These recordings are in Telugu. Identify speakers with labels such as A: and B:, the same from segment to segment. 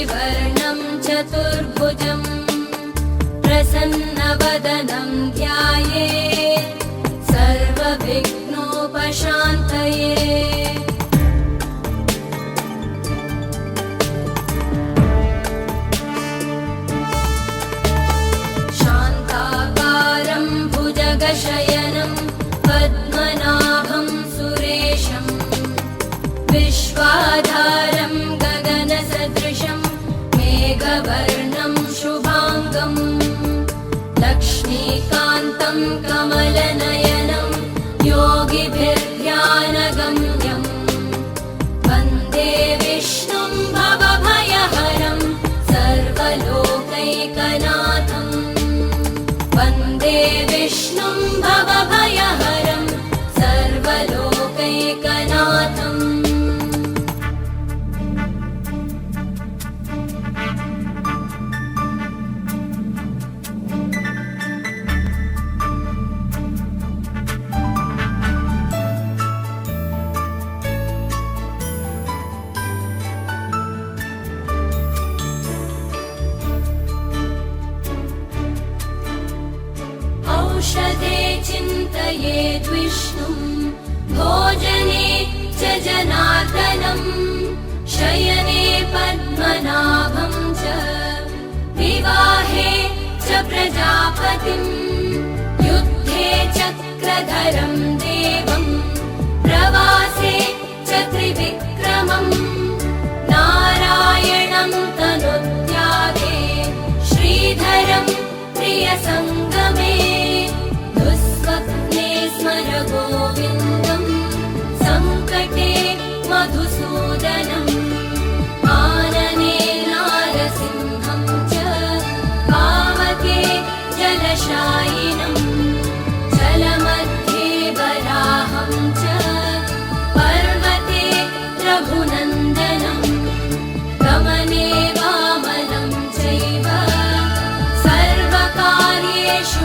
A: शशिवर्णं चतुर्भुजं प्रसन्नवदनं ध्यायेत् सर्वविघ्नोपशान्तये। शान्ताकारं भुजगशयनं पद्मनाभं सुरेशं विश्वाधारं गगनसदृशं मेघवर्णं शुभाङ्गं लक्ष्मीकान्तं कमलनयनं योगिभिर्ध्यानगम्यं वन्दे विष्णुं भवभयहरं सर्वलोकैकनाथं वन्दे विष्णुं भवभयहरं सर्वलोकैकनाथम्। औषधे चिन्तयेद् विष्णुं भोजने च जनार्दनं शयने पद्मनाभं च विवाहे च प्रजापतिं युद्धे चक्रधरं देवं प्रवासे च त्रिविक्रमं नारायणं तनुत्यागे श्रीधरं प्रियसङ्गमे दुःस्वप्ने स्मर गोविन्दं सङ्कटे मधुसूदनम् आनने नारसिंहं च पावके जलशायिनं जलमध्ये वराहं च पर्वते रघुनन्दनं गमने वामनं चैव सर्वकार्येषु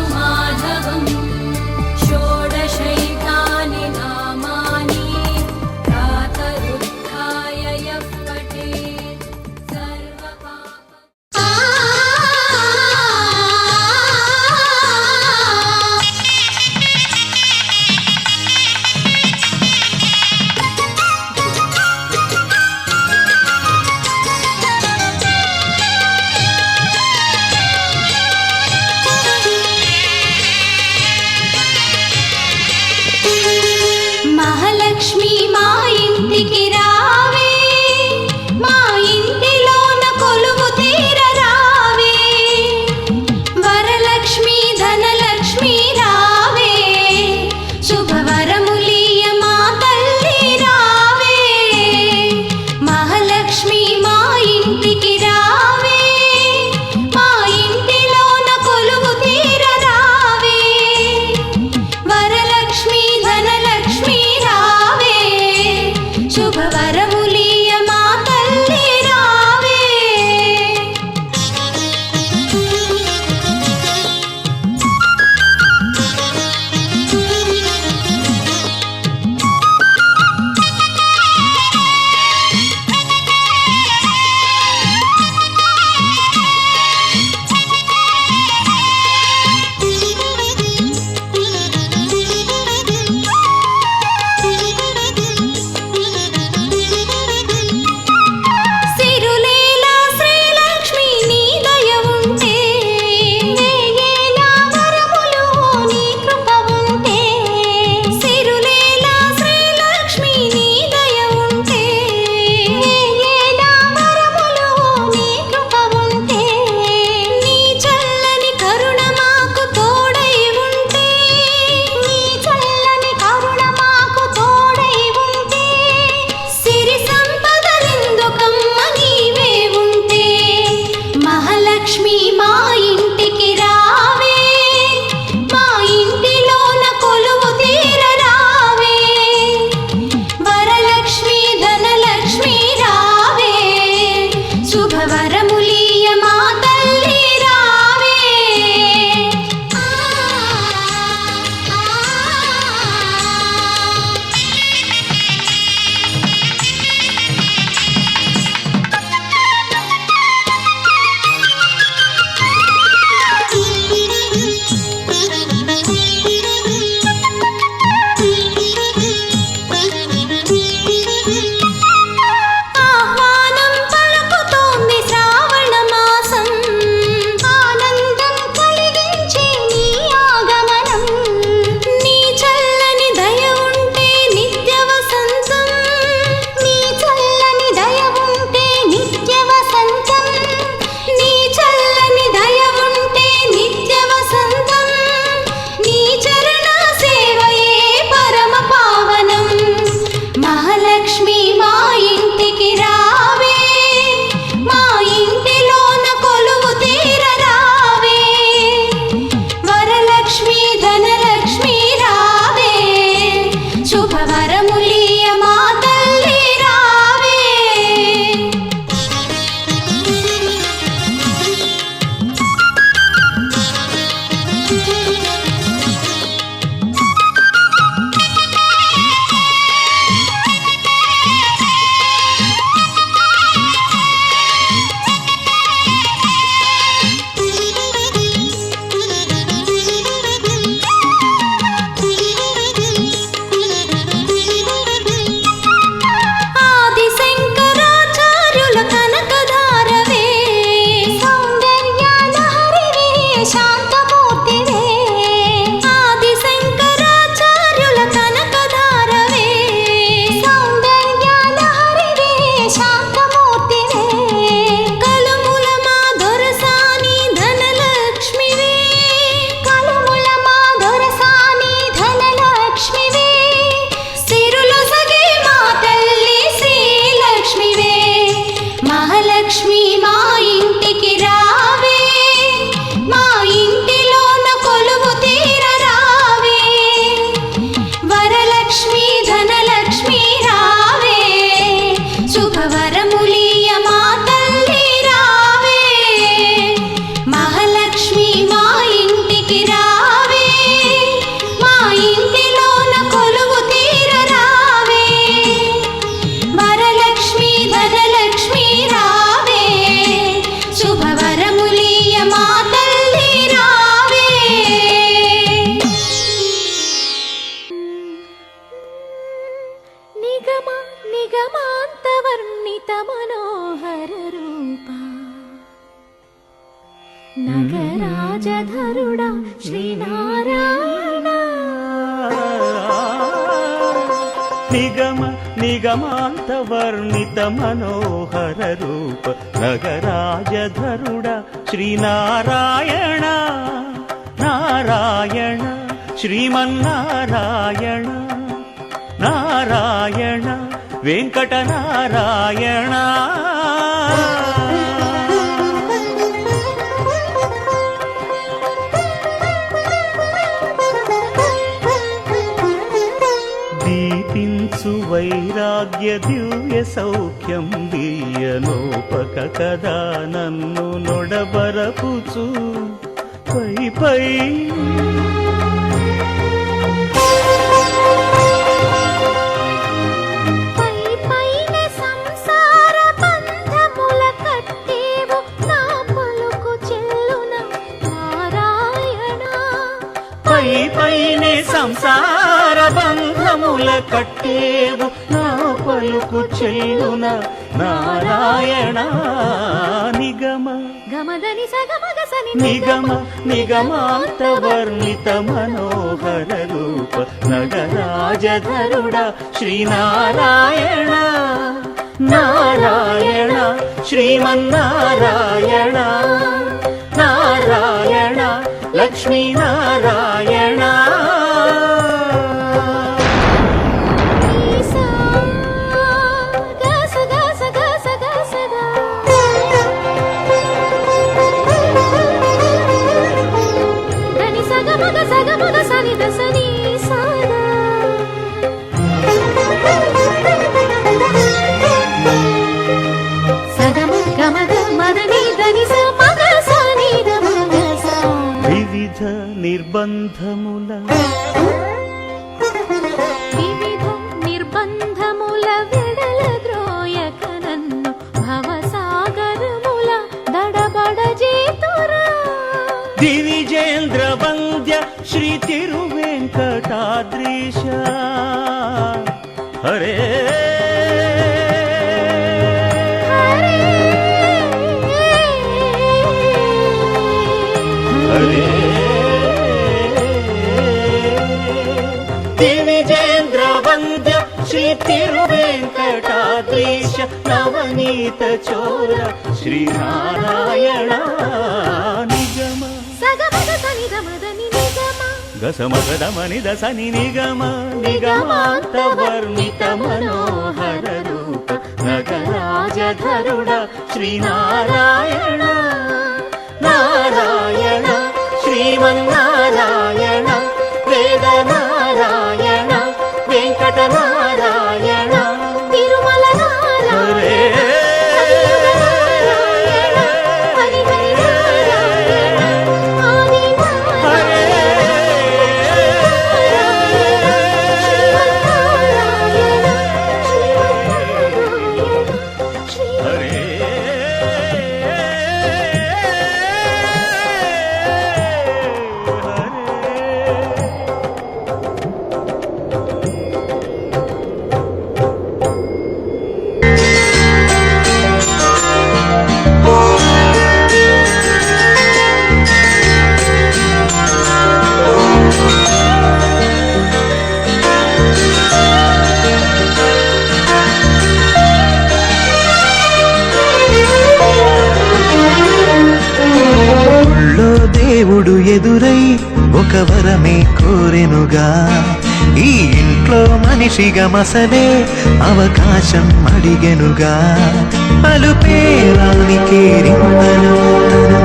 A: మనోహర రూప నగరాజధరుడా శ్రీనారాయణ
B: నిగమ నిగమాంత వర్ణిత మనోహర రూప నగరాజధరుడ శ్రీనారాయణ నారాయణ శ్రీమన్నారాయణ నారాయణ వెంకటనారాయణ దీపించు వైరాగ్య దివ్య సౌఖ్యం దియ్యనోపక కదా నన్ను నొడబరపుచు పై పై పైనే సంసార బంధముల కట్టేవు నా పలుకు చెల్లున నారాయణ నిగమ
A: గమదని సగమగసని
B: నిగమ నిగమాంత వర్ణిత మనోహర రూప నగరాజధరుడ శ్రీనారాయణ నారాయణ శ్రీమన్నారాయణ నారాయణ లక్ష్మీనారాయణ నిర్బంధముల
A: వివిధ నిర్బంధముల విడల ద్రోయక నన్ను భవసాగరముల దడబడ చేతురా
B: దివిజేంద్ర వంద్య శ్రీ తిరువెంకటాద్రీశ హరే హరే దివిజేంద్ర వంద్య శ్రీ తిరువెంకటాద్రీశ నవనీత చోర శ్రీనారాయణ నిగమ గసమగదమని దసని నిగమ నిగమాంత వర్ణిత మనోహర రూప నగరాజధరుడ శ్రీనారాయణ నారాయణ శ్రీమన్నారాయణ వేదనారాయణ వెంకటనారాయణ
A: తిరుమల నారాయణ
C: దేవుడు ఎదురై ఒక వరమే కోరెనుగా ఈ ఇంట్లో మనిషిగా మసలే అవకాశం అడిగెనుగా అలుపేరానికి రిందను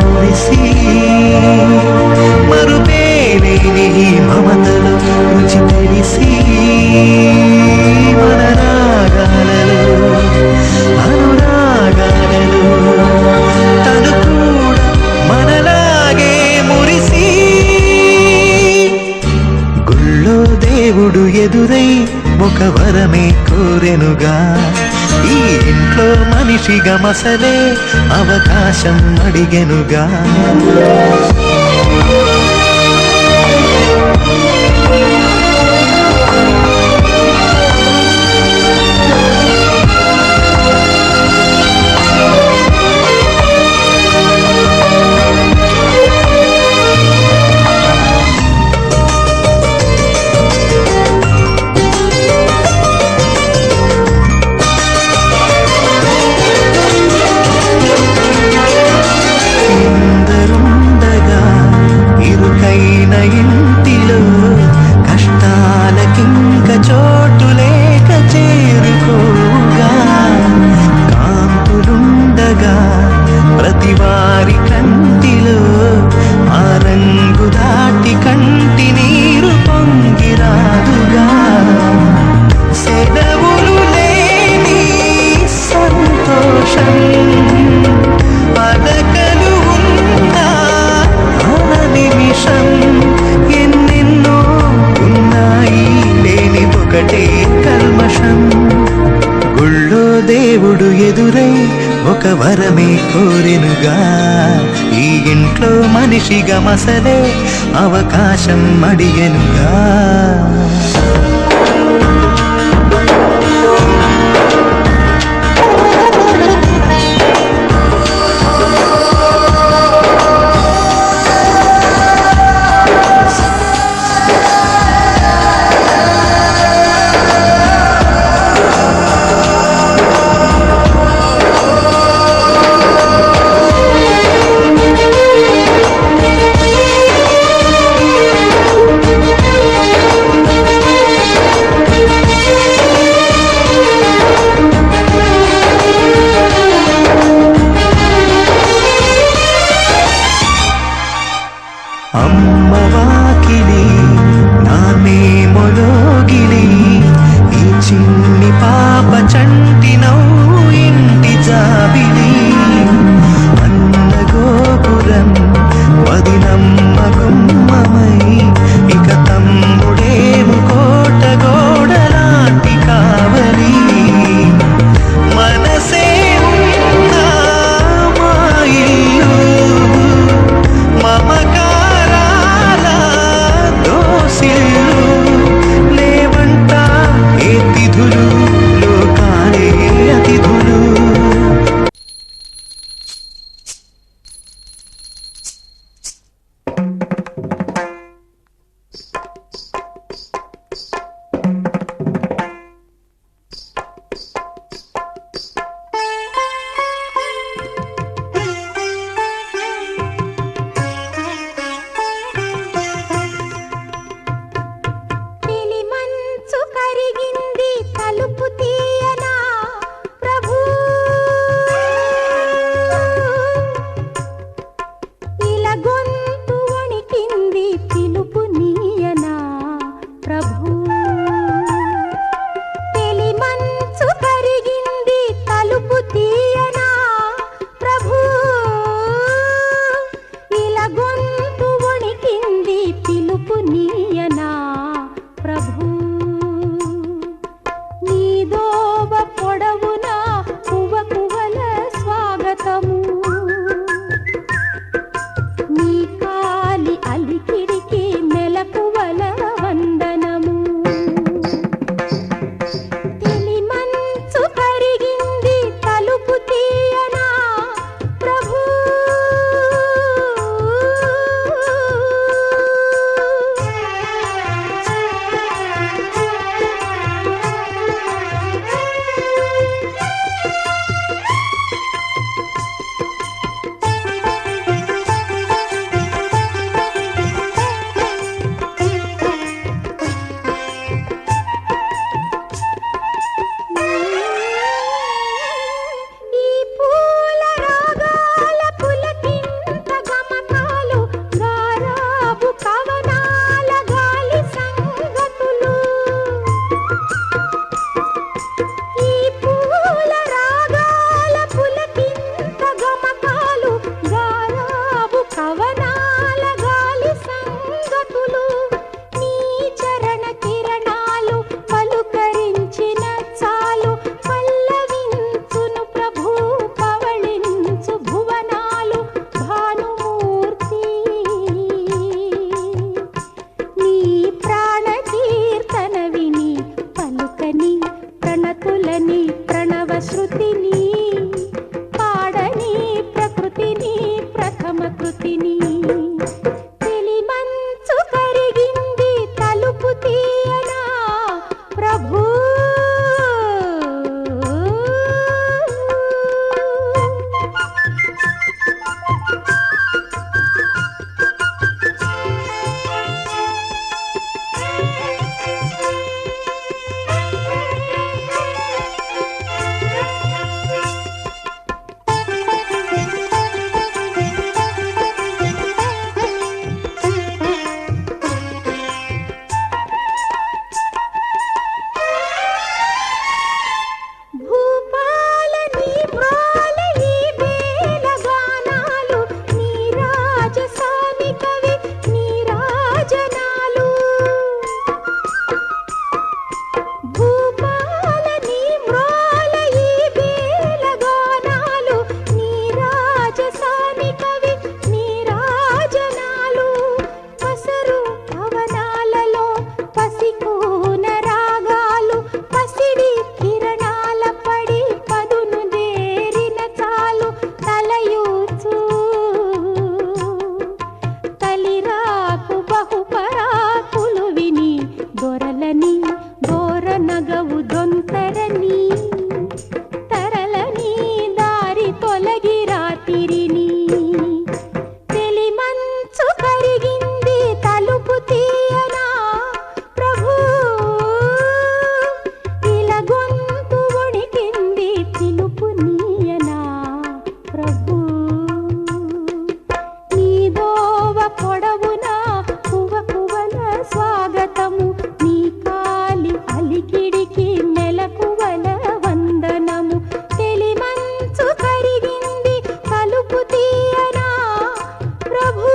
C: మురిసి మరుపేలేని మమతలు రుచి తెలిసి మన రాగాలలో అనురాగాలలో తను కూడా మనలాగే మురిసి గుళ్ళో దేవుడు ఎదురై ఒక వరమే కోరెనుగా ఈ ఇంట్లో మనిషిగా మసలే అవకాశం అడిగెనుగా వరమే కోరెనుగా. ఈ ఇంట్లో మనిషిగా మసలే అవకాశం అడిగెనుగా. అమ్మవాకిలి నానే మొలోగిలి, ఈ చిన్ని పాప చంటి నవ్వు ఇంటి జాబిలి. అన్న గోపురం వదినమ్మ గుమ్మమై, ఇక తమ్ముడేము కోట గోడలాంటి కావలి. మనసే ఉన్నా మా ఇల్లు మమకారాల దోసిల్లు. లేవంట ఏ తిథులు లోకాలే అతిథులు.
A: పిలి మంచు కరిగింది తలుపు తీయనా ప్రభు, ఇలా గొంతు వణికింది పిలుపు నీయనా ప్రభు. పిలి మంచు కరిగింది తలుపు తీయనా ప్రభు, ఇలా గొంతు వణికింది పిలుపు నీయనా ప్రభు. నీదో దొరలని దోర నగవు దొంతరని తరలని దారి తొలగి రాతిరిని తెలిమంచు కరిగింది తలుపు తీయనా ప్రభు ఇలా గొంతు వణికింది పిలుపు నీయనా ప్రభు నీ దోవ పొడవునా కువ కువల స్వాగతము నీ కాలి అలికిడికి మెలకువల వందనము తెలిమంచు కరిగింది తలుపు తీయనా ప్రభు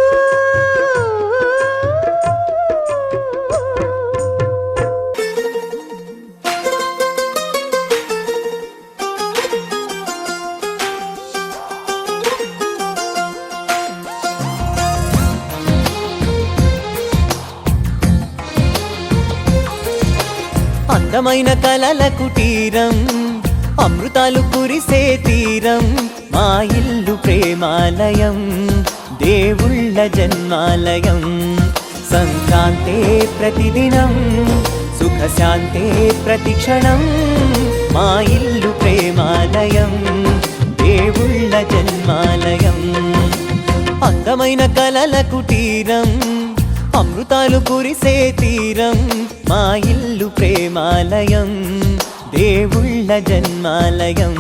C: అందమైన కలల కుటీరం అమృతాలు కురిసే తీరం మా ఇల్లు ప్రేమాలయం దేవుళ్ళ జన్మాలయం సంక్రాంతే ప్రతిదినం సుఖశాంతే ప్రతిక్షణం మా ఇల్లు ప్రేమాలయం దేవుళ్ళ జన్మాలయం అందమైన కలల కుటీరం అమృతాలు కురిసే తీరం మా ఇల్లు ప్రేమాలయం దేవుళ్ళ జన్మాలయం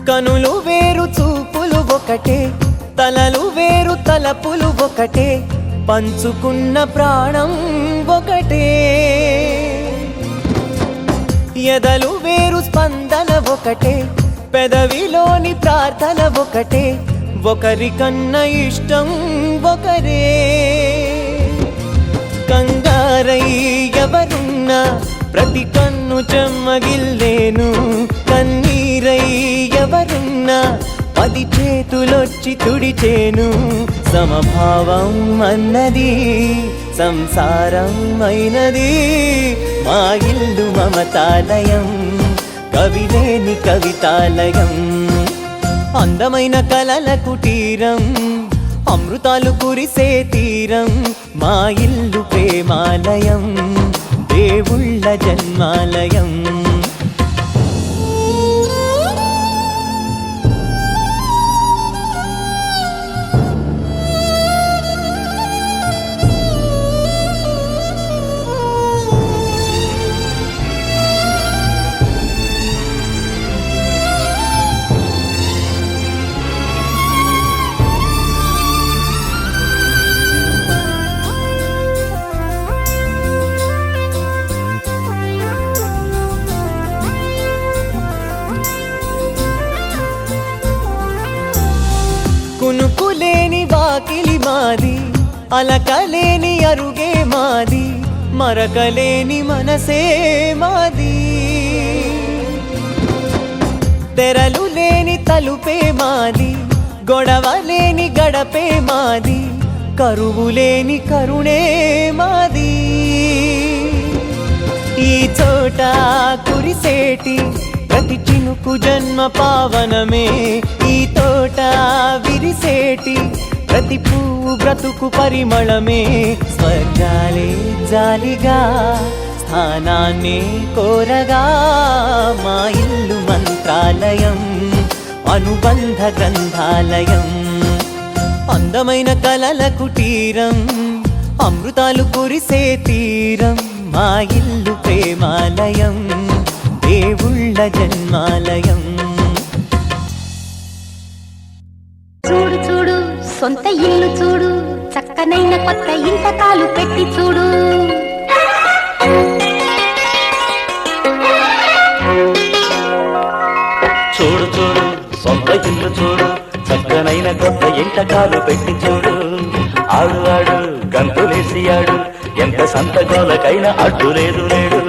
C: కనులు వేరు చూపులు ఒకటే తలలు వేరు తలపులు ఒకటే పంచుకున్న ప్రాణం ఒకటే ఎదలు వేరు స్పందన ఒకటే పెదవిలోని ప్రార్థన ఒకటే ఒకరికన్నా ఇష్టం ఒకరే కంగారై ఎవరున్నా ప్రతి కన్ను చెమ్మగిల్లేను కన్నీరై ఎవరున్నా 10 చేతులొచ్చి తుడిచేను సమభావం అన్నది సంసారం అయినది మా ఇల్లు మమతాలయం కవిలేని కవితాలయం అందమైన కలల కుటీరం అమృతాలు కురిసే తీరం మా ఇల్లు ప్రేమాలయం దేవుళ్ళ జన్మాలయం కునుకులేని వాకిలి మాది అలకలేని అరుగే మాది మరకలేని మనసే మాది తెరలు లేని తలుపే మాది గొడవ లేని గడపే మాది కరువు లేని కరుణే మాది ఈ చోట కురిసేటి ప్రతి చినుకు జన్మ పావనమే ఈ తోట విరిసేటి ప్రతి పువ్వు బ్రతుకు పరిమళమే స్వర్గాలే జాలిగా స్థానాన్ని కోరగా మా ఇల్లు మంత్రాలయం అనుబంధ గ్రంథాలయం అందమైన కలల కుటీరం అమృతాలు కురిసే తీరం మా ఇల్లు ప్రేమాలయం దేవుళ్ళ జన్మాలయం
A: చూడు చూడు సొంత ఇల్లు చూడు చక్కనైన కొత్త ఇంతకాలు పెట్టి చూడు
B: చూడు చూడు సొంత ఇల్లు చూడు, చక్కనైన కొత్త ఇంట కాలు పెట్టి చూడు. ఆడు ఆడు గంతులేసి ఆడు, ఎంత సంతగోలకైనా అడ్డు లేదు లేడు.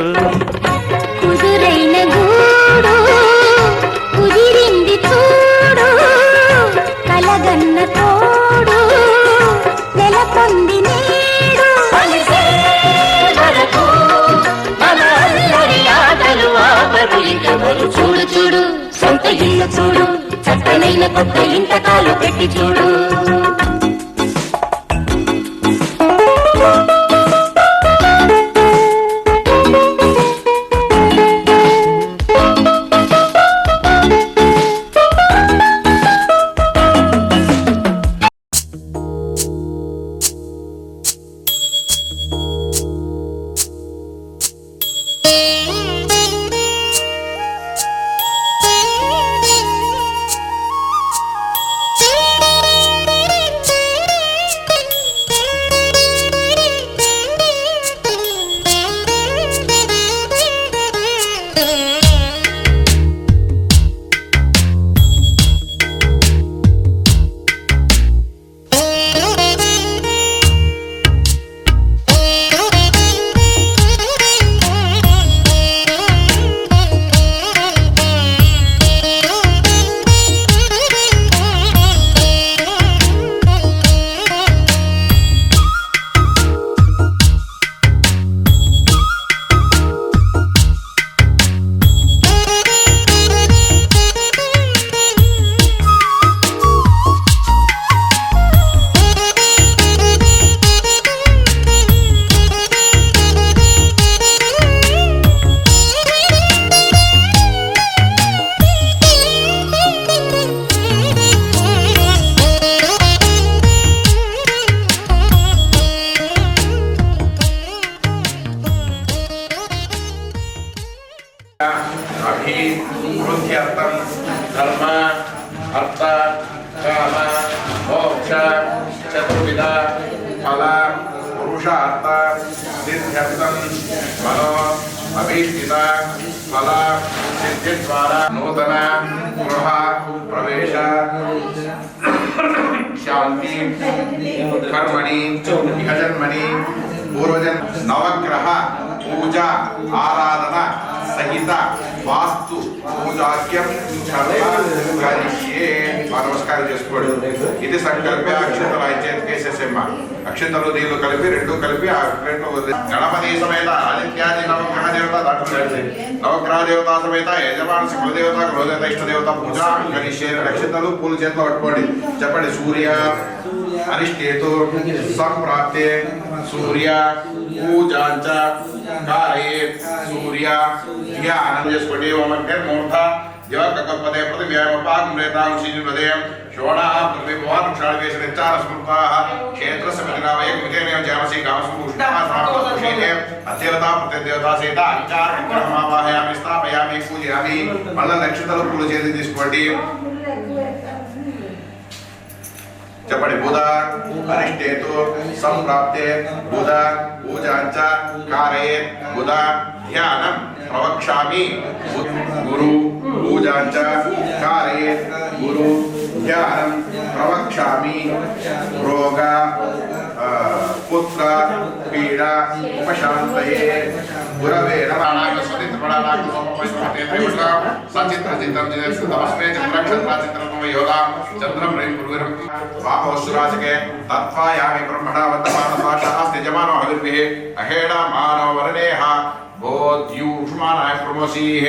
A: కుదురైన గూడు కుదిరింది చూడు, కలగన్న తోడు నెలకొంది నేడు. చూడు చూడు సొంత ఇల్లు చూడు, చక్కనైన కొత్త ఇంట కాలు పెట్టి చూడు.
D: అభివృద్ధ్యర్థం ధర్మ అర్థ కామ మోక్ష చతుర్విధ ఫల పురుషార్థ సిద్ధ్యర్థం మనో అభీష్టిత ఫల సిద్ధి ద్వారా నూతన గృహ ప్రవేశ శాంతి కర్మణి ఇహ జన్మని పూర్వజన్ నవగ్రహ పూజ ఆరాధన సహిత వాస్తు పూజాక్యం నమస్కారం చేసుకోండి. ఇది సంకల్ప అక్షంతలు చేసేసేమ్మ. అక్షంతలు నీళ్లు కలిపి రెండు కలిపి ఆ ప్లేట్లో గణపతి సమేత ఆదిత్యాది నవగ్రహ దేవత దాంట్లో నవగ్రహ దేవత సమేత యజమాన కులదేవత గృహదేవత ఇష్టదేవత పూజ గణిషే. అక్షంతలు పూలు చేతిలో పట్టుకోండి. చెప్పండి. సూర్య అనిష్టేతు సంప్రాప్తే సూర్య పూజాంచ కారయే సూర్య ధ్యానం చేసుకోండి. ఓమంటే మూర్ధ దివకల్పదే పృథివ్యామపాగ్రేతాం శ్రీజుపదేయం శోణా పృథివీ భవాన్ క్షాళవేశ నిత్యాన స్మృతాః క్షేత్రస్య మదినావయం విజయనేయం జామసి కామసు ఉష్ణాసామోషేతే అత్యవతా ప్రతిదేవతా సహిత అంచార విగ్రహమావాహయామి స్థాపయామి పూజయామి. మళ్ళా నక్షత్రాలు పూలు చేతి తీసుకోండి. చెప్పండి. బుధ అరిష్టేతు సంప్రాప్తే బుధ పూజాంచ కారయే బుధ ధ్యానం ప్రవక్ష్యామి. గురు పూజాంచ కారయే గురు ధ్యానం ప్రవక్ష్యామి. రోగ పుత్ర పీడ ఉపశాంతయే గురవే నమః. సచిత్ర చిత్రం తమస్మే చిత్రక్షత్ర చిత్రం యోగా చంద్రం రేం గురువిరం వామోసురాజకే తత్వాయామి బ్రహ్మణ వర్తమానస్వాశాస్తి జమానో హవిర్భిః అహేణ మానవ వరణేహ బోధ్యూష్మానాయ ప్రమోసీః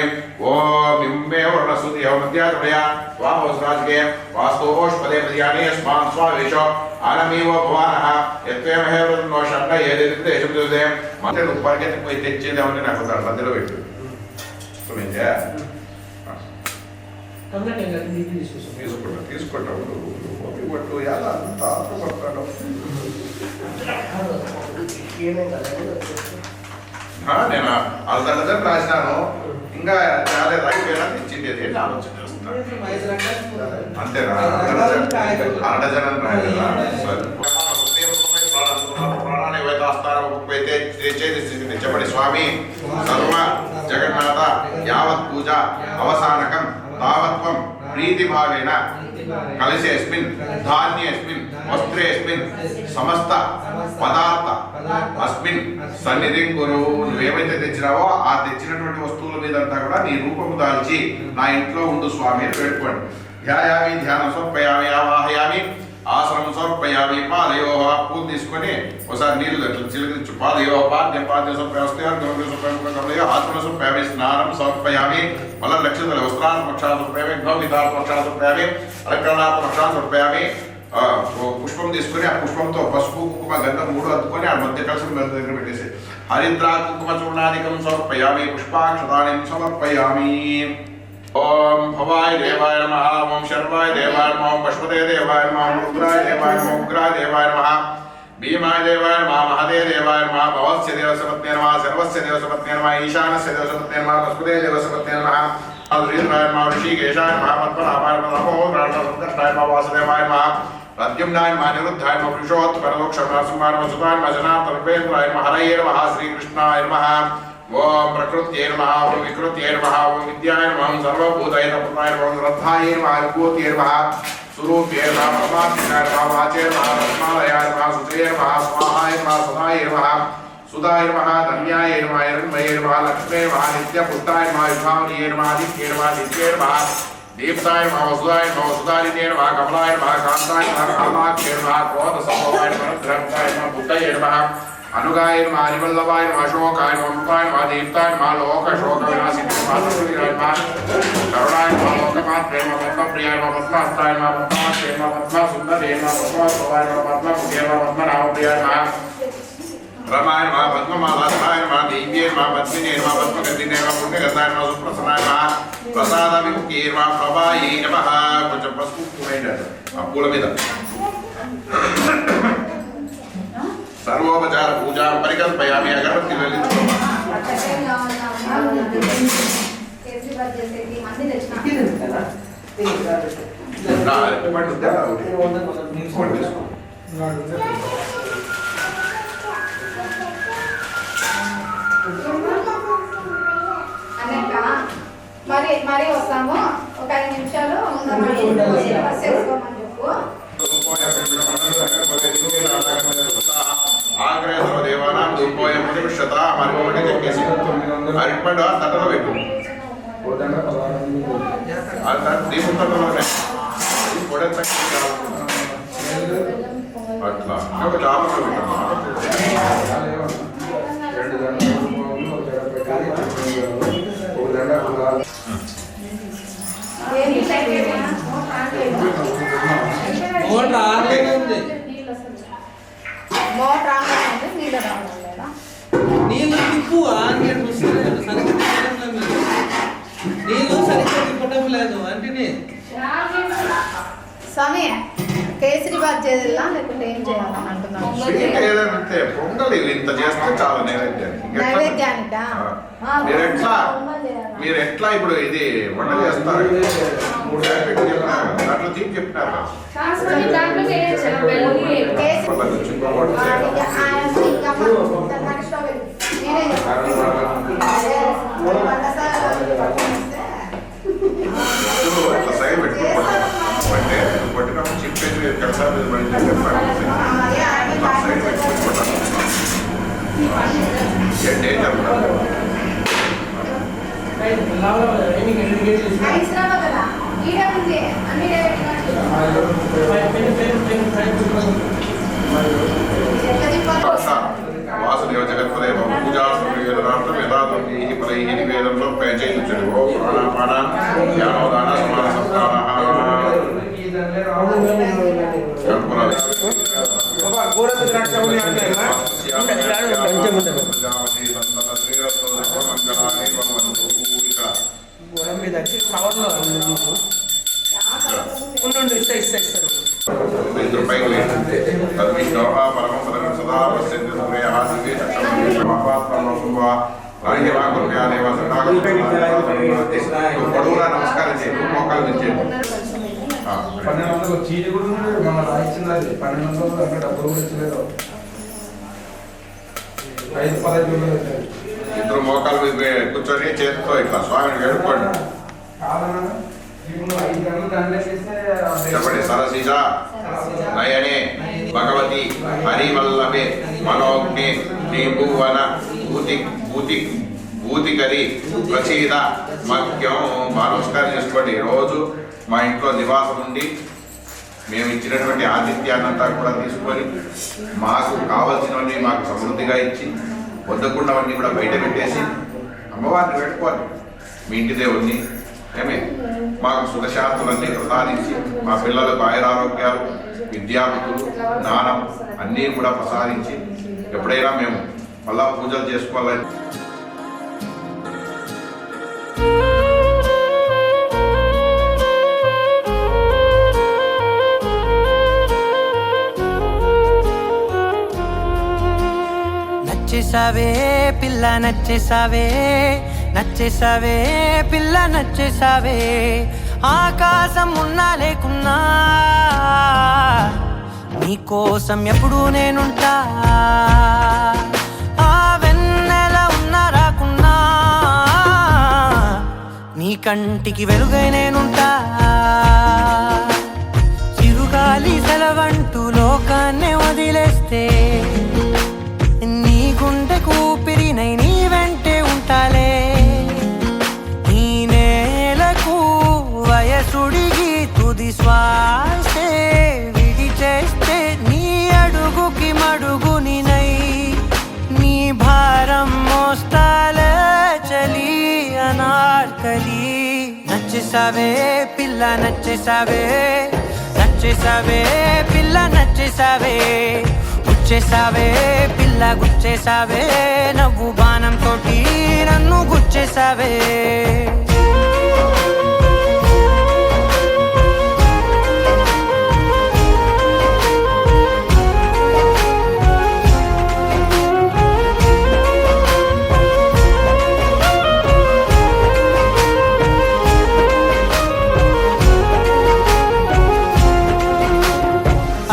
D: ఓం బింబే వర్ణసుతి మధ్యాచమయ వామోసురాజకే వాస్తోష్పదే ప్రయాణే స్మాన్ స్వావేశో ఆనమీవ భవానః యత్వేమహే వృన్నో షండ ఏదేది దేశం అంటే నువ్వు పరిగెత్తి పోయి తెచ్చేదేమని నాకు మధ్యలో పెట్టు. తీసుకుంటావు పట్టు ఎలా అంత ఆత్మపడతాడు. నేను అర్ధ రాసినాను, ఇంకా చాలా రాయిపోయినా తెచ్చింది అని ఆలోచన చేస్తున్నాను. అంతేనా? అర్ధజనం రాయలేదా? ప్రాణాన్ని చెప్పండి. స్వామి సర్వ జగన్నాథ యావత్ పూజ అవసానకం తావత్వం ప్రీతిభావేన కలశేస్మిన్ ధాన్యేస్మిన్ వస్త్రేస్మిన్ సమస్త పదార్థ అస్మిన్ సన్నిధిం గురు. నువ్వేమైతే తెచ్చినావో ఆ తెచ్చినటువంటి వస్తువుల మీదంతా కూడా నీ రూపము దాల్చి నా ఇంట్లో ఉండు స్వామి అని పెట్టుకోండి. ధ్యాయామి ధ్యానం సమర్పయామి ఆవాహయామి ఆసనం సమర్పయామి పాదయో. పూలు తీసుకొని ఒకసారి నీళ్ళు చిలికించు. పాదయో పాద్యం పాద్యం సమర్పయామి ఆత్మ సమర్పయామి స్నానం సమర్పయామి మళ్ళీ లక్షల వస్త్రాన్ని పక్షాలు సమర్పయామి గౌవితాల పక్షాలు సమర్పయామి అలంకరణాత్మ పక్షాలు సమర్పయామి. పుష్పం తీసుకొని ఆ పుష్పంతో పసుపు కుంకుమ గంధం 3 అద్దుకొని ఆ మధ్య కలిసి దగ్గర పెట్టేసి హరిద్రా కుంకుమ చూర్ణాధికం సమర్పయామి పుష్పాక్షతాని సమర్పయామి. ఓం భవాయ దేవాయ నమః ఓం శర్వాయ దేవాయ నమః ఓం పశుపతే దేవాయ నమః ఓం రుద్రాయ దేవాయ నమః ఉగ్రాయ దేవాయ నమః భీమాయ దేవాయ నమః మహదే దేవాయ నమః భవస్య దేవసపత్నే నమః సర్వస్య దేవసపత్నే నమః ఈశానస్య దేవసపత్నే నమః పశుపతే దేవసపత్నే నమః రుద్రాయ నమః ఋషికేశాయ నమః పద్మనాభాయ నమః రాజాయ నమః వాసుదేవాయ నమః ప్రద్యుమ్నాయ నమః నిరుద్ధాయ నమః పురుషోత్తమోక్షమాయ నమః సుతాయ నమః జనార్దనపేంద్రాయ నమః హరయే నమః శ్రీకృష్ణాయ నమః. ఓం ప్రకృత్యై నమః ఓం వికృత్యై నమః ఓం విద్యాయ నమః ఓం సర్వభూతహితప్రదాయ నమః ఓం శ్రద్ధాయై నమః విభూత్యై నమః స్వరూప్యై నమః పరమాత్మకాయ నమః వాచే నమః రత్నాలయాయ నమః సుత్రే నమః స్వాహాయ నమః సదాయ నమః సుదాయ నమః ధన్యాయ నమః హిరణ్మయే నమః లక్ష్మే నమః నిత్యపుత్రాయ నమః విభావనియే నమః ఆదిత్యే నమః నిత్యే నమః దీప్తాయ నమః వసుదాయ నమః వసుదారిణ్యే నమః కమలాయ నమః కాంతాయ నమః కామాఖ్యే నమః క్రోధసంభవాయ నమః గ్రహాయ నమః బుద్ధయే నమః అనుగాయ నమః హరివల్లభాయ నమః అశోకాయ నమః అమృతాయ నమః దీప్తాయ నమః లోక శోక వినాశినే నమః సర్వీరాయ నమః కరుణాయ నమః లోకమాత్రే నమః పద్మప్రియాయ నమః పద్మహస్తాయ నమః పద్మాక్షే నమః పద్మసుందరే నమః పద్మోత్సవాయ నమః పద్మముఖే నమః పద్మనాభప్రియాయ నమః రమాయ నమః పద్మమాలాధరాయ నమః దేవ్యే నమః పద్మినే నమః పద్మగంధినే నమః పుణ్యగతాయ నమః సుప్రసన్నాయ నమః ప్రసాద విముఖ్యే నమః ప్రభాయే నమః. కొంచెం పసుపు పూయండి ఆ పూల మీద. సర్వోపచార పూజ పరికల్పయామి. అగరబత్తి వెలిగించుకోవాలి.
E: మరి వస్తాము ఒక 5 నిమిషాలు చేసుకోమని చెప్పు.
D: ఆగ్రేసర దేవానాం ధూపోయం ప్రతిష్ఠత మరికొకటి చెప్పేసి అరిపండు తట్టలో పెట్టు. దీపం తట్టలోనే పొడెత్త అట్లా చాపలో
F: నీళ్ళు తిప్పు నీళ్ళు సరిగ్గా తిప్పడం లేదు అంటే
E: స్వామి కేసరిబాద్ చేయాలా లేకుంటే ఏం చేయాలని అంటున్నాను.
D: ఏదంటే పొంగలి ఇంత చేస్తే చాలా
E: నైవేద్యానికా
D: మీరు ఎట్లా ఇప్పుడు ఇది వంట చేస్తారు 3 ప్యాకెట్లు చెప్పినారు దాంట్లో తీపి చెప్పినారు అట్లా సైడ్ పెట్టుకోండి. అంటే కొట్టినప్పుడు చెప్పేసి కలిసా సైడ్ పెట్టుకుంటాను. డేంజర్ వాసుదేవ జగత్పదేవ పూజార్థం యథార్థం పరై నివేదంలో పేచయించడు. ఓ ప్రాణాపాన జ్ఞానోదాన సమాన సత్కార పొడవునా నమస్కారం చేయండి. మోకాలు తెచ్చేయండి.
G: 1200 చీటి కూడా మన రాయించినది 1200 అక్కడ డబ్బులు కూడా ఇచ్చలేదు. 5-10 పెట్టారు.
D: అందరూ మోకాలు మీద కూర్చొని చేతితో ఇట్లా స్వామిని వేడుకోండి.
G: కాదన్నా ఇప్పుడు 5 గంటలు దండేస్తే
D: చెప్పండి. సరసిజ నయనే భగవతి హరివల్లభే మనోజ్ఞే త్రిభువన భూతికరి ప్రసీద మధ్యం. నమస్కారం చేసుకోండి. రోజు మా ఇంట్లో నివాసం ఉండి మేము ఇచ్చినటువంటి ఆతిథ్యాన్నంతా కూడా తీసుకొని మాకు కావలసినవన్నీ మాకు సమృద్ధిగా ఇచ్చి వద్దకున్నవన్నీ కూడా బయట పెట్టేసి అమ్మవారిని పెట్టుకోవాలి. మీ ఇంటి దేవుణ్ణి ఏమే మాకు సుఖశాంతులన్నీ ప్రసాదించి మా పిల్లలకు ఆయురారోగ్యాలు, విద్యాబుద్ధులు, జ్ఞానం అన్నీ కూడా ప్రసాదించి ఎప్పుడైనా మేము మళ్ళా పూజలు చేసుకోవాలని
C: నచ్చేసావే పిల్ల నచ్చేసావే, నచ్చేసావే పిల్ల నచ్చేసావే. ఆకాశం ఉన్నా లేకున్నా నీకోసం ఎప్పుడు నేనుంటా. ఆ వెన్నెల ఉన్నా రాకున్నా నీ కంటికి వెలుగై నేనుంటా. చిరుగాలి సెలవంటూ లోకాన్నే వదిలేస్తే నీ గుండె కూపిరినై నీ వెంటే ఉంటాలే. ఈ నేలకు వయసుడిగి తుది శ్వాసే విడిచేస్తే నీ అడుగుకి మడుగునినై నీ భారం మోస్తాలే చలి అనార్కలి. నచ్చేసావే పిల్ల నచ్చేసావే, నచ్చేసావే పిల్ల నచ్చేసావే. గుచ్చేసావే పిల్ల గుచ్చేసావే, నవ్వు బాణం తోటి నన్ను గుచ్చేసావే.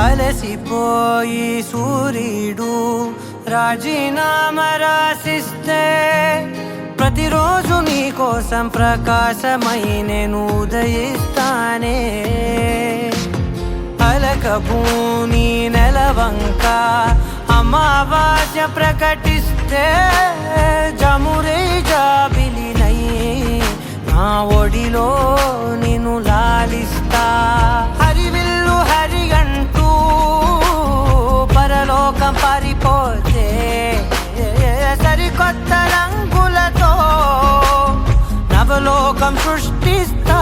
C: అలసిపోయి సూర్యుడు రాజీనామా రాసిస్తే ప్రతిరోజు నీ కోసం ప్రకాశమై నేను ఉదయిస్తానే. అలకభూని నెలవంక అమావాస్య ప్రకటిస్తే జమురే జాబిలినై నా ఒడిలో నిన్ను లాలిస్తా. హరివిల్లు హరిగంటూ పరలోకం పారిపోతే సరికొత్త రంగులతో నవలోకం సృష్టిస్తా.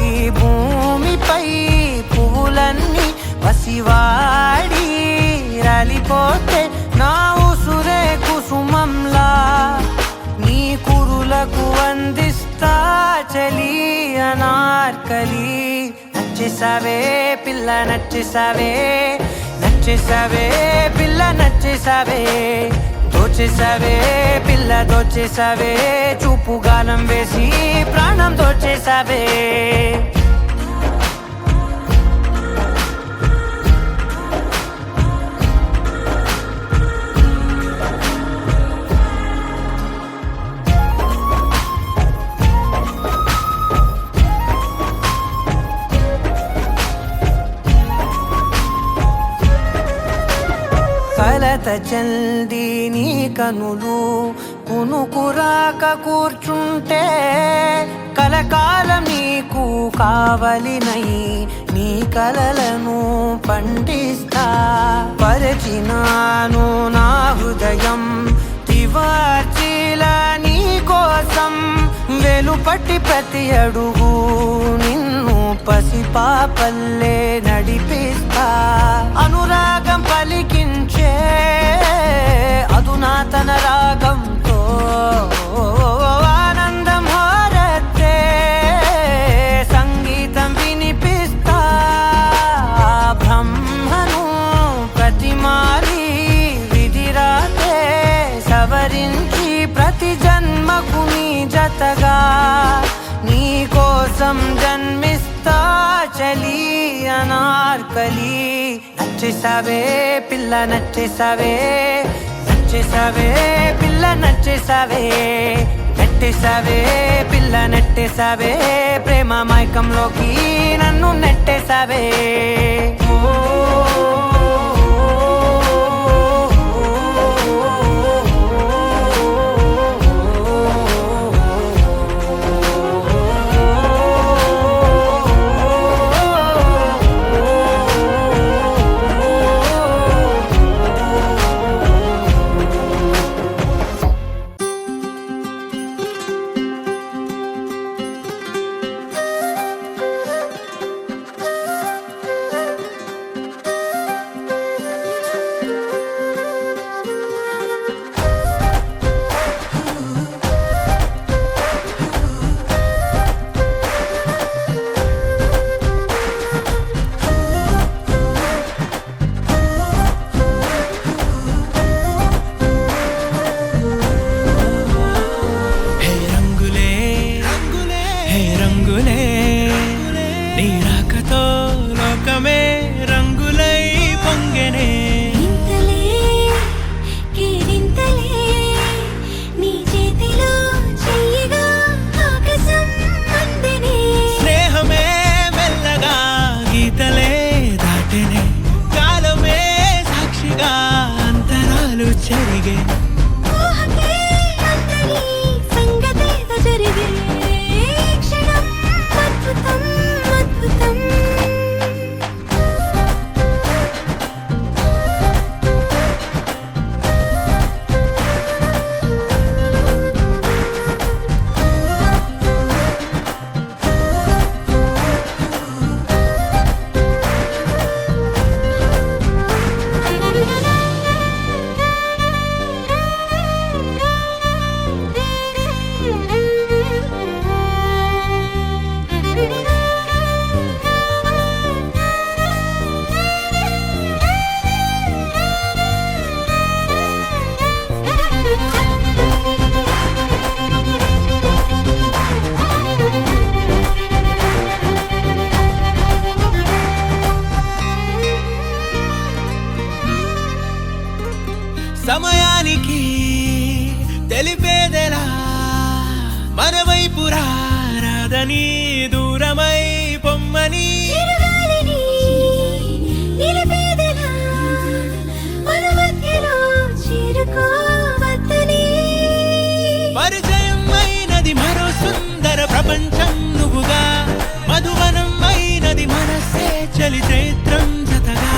C: ఈ భూమిపై పువ్వులన్నీ పసివాడి రాలిపోతే నా ఉసురే కుసుమంలా నీ కురులకు అందిస్తా చలి అనార్కలి. నచ్చేసావే పిల్ల నచ్చేసావే, నచ్చేసావే పిల్ల నచ్చేసావే. దోచేసావే పిల్ల దోచేసావే, చూపు గాలం వేసి ప్రాణం దోచేసావే. కలత చల్ది నీ కనులు కునుకురాక కూర్చుంటే కలకాలం నీకు కావలినై నీ కలలను పండిస్తా. పరిచినాను నా హృదయం తివార్చిలా నీ కోసం వెలుపట్టి ప్రతి అడుగు నిన్ను పసిపాపల్లే నడిపిస్తా. అనురాగం పలికించే అధునాతన రాగంతో ఆనందం హారతే సంగీతం వినిపిస్తా. బ్రహ్మను ప్రతిమాలి విధిరాతే సవరించి ప్రతి జన్మకు నీ జతగా నీ కోసం జన్మిస్తా చలి అనార్కలి. నచ్చేసావే పిల్ల నచ్చేసావే, వచ్చేసావే పిల్ల నచ్చేసావే, నెట్టేసావే పిల్ల నెట్టేసావే, ప్రేమ మైకంలోకి నన్ను నెట్టేసావే. సమయానికి తెలిపేదెలా మన వైపు రాదని, దూరమై పొమ్మని పరిచయం అయినది మరో సుందర ప్రపంచం నువ్వుగా, మధువనం అయినది మనసే చలి చైత్రం జతగా.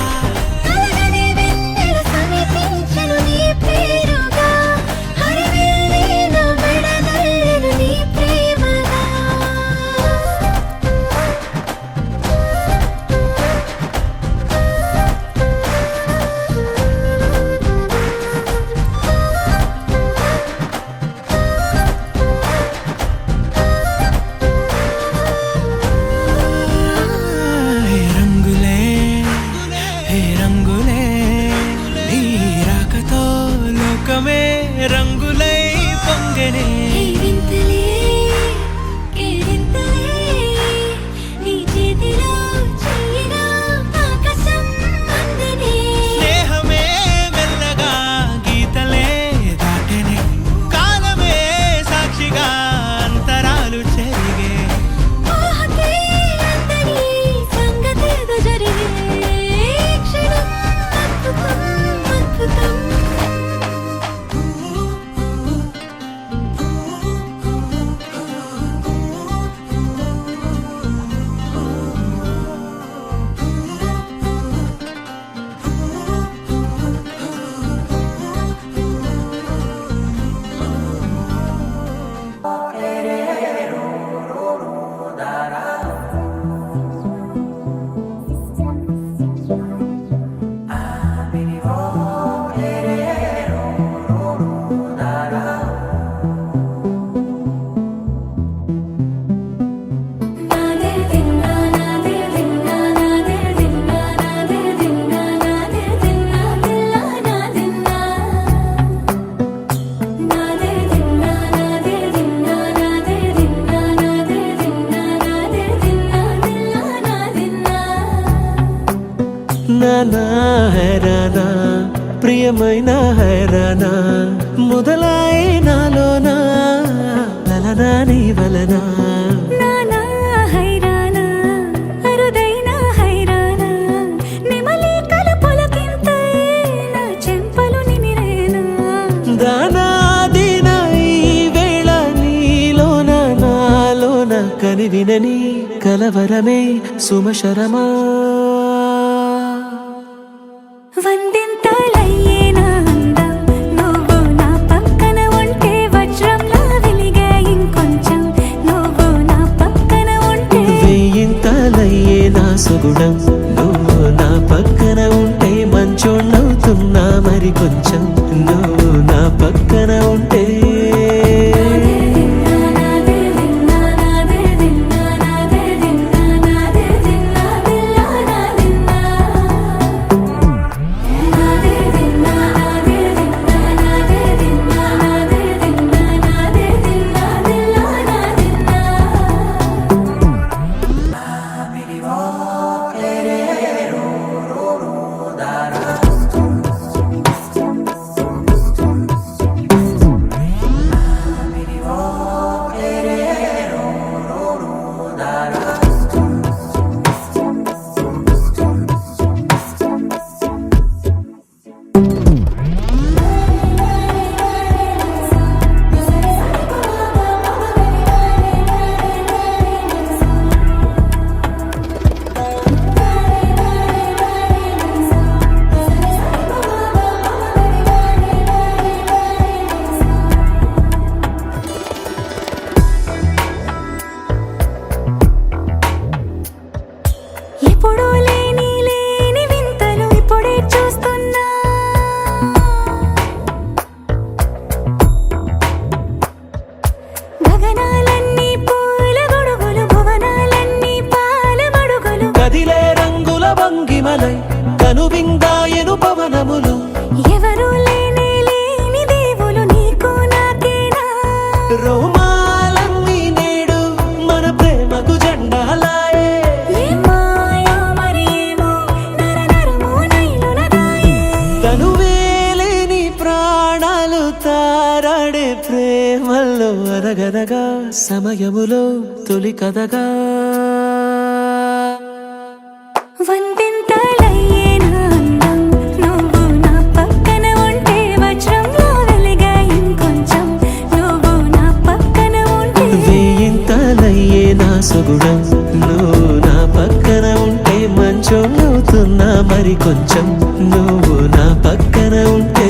C: రంగులై పొంగనే స్నేహమే మెల్లగా గీతలే దాటనే, కాలమే సాక్షిగా అంతరాలు చెరిగే.
H: ना है राधा
C: ప్రియమైన హైరానా మొదలాయి నాలోనా లలనా నీ వలనా
H: నానా హైరానా అరుదైన హైరానా నెమలి కలపులకింతై నా చెంపలు నిమిరేనా
C: దానాదిన ఈ వేళ నీలోన నాలోన కనివినని కలవరమే సుమశరమా
H: వందింతలయ్యేనా అందం నువ్వు నా పక్కన ఉంటే వజ్రంలా వెలిగే ఇంకొంచెం నువ్వు నా పక్కన ఉంటే
C: వెయ్యింతలయ్యే నా సుగుణం నువ్వు నా పక్కన ఉంటే మంచోణ్ణవుతున్నా మరి కొంచెం నువ్వు నా పక్కన ఉంటే
H: ఎప్పుడూ లేని వింతలు ఇప్పుడే చూస్తున్నా గగనాలన్నీ పూల గొడుగులు భువనాలన్నీ పాల మడుగులు
C: కదిలే రంగుల భంగిమలై కనువిందాయను పవనములు
H: ఎవరు లేని దేవులు నీకు నాకేనా
C: రోమాలన్నీ నేడు మన ప్రేమకు జెండాలాయే
H: ఏ మాయో మరి ఏమో నరనరమో నైలున దాయే
C: తనువేలేని ప్రాణాలు తారాడే ప్రేమల్లో అరగదగా సమయములో తొలి కథగా
H: వందింతలయ్యేనా అందం నువ్వు నా పక్కన ఉంటే వజ్రంలా వెలిగే ఇంకొంచెం నువ్వు నా పక్కన ఉంటే
C: వెయ్యింతలయ్యే నా సుగుణం నువ్వు నా పక్కన ఉంటే మంచోణ్ణవుతున్నా మరి కొంచెం నువ్వు నా పక్కన ఉంటే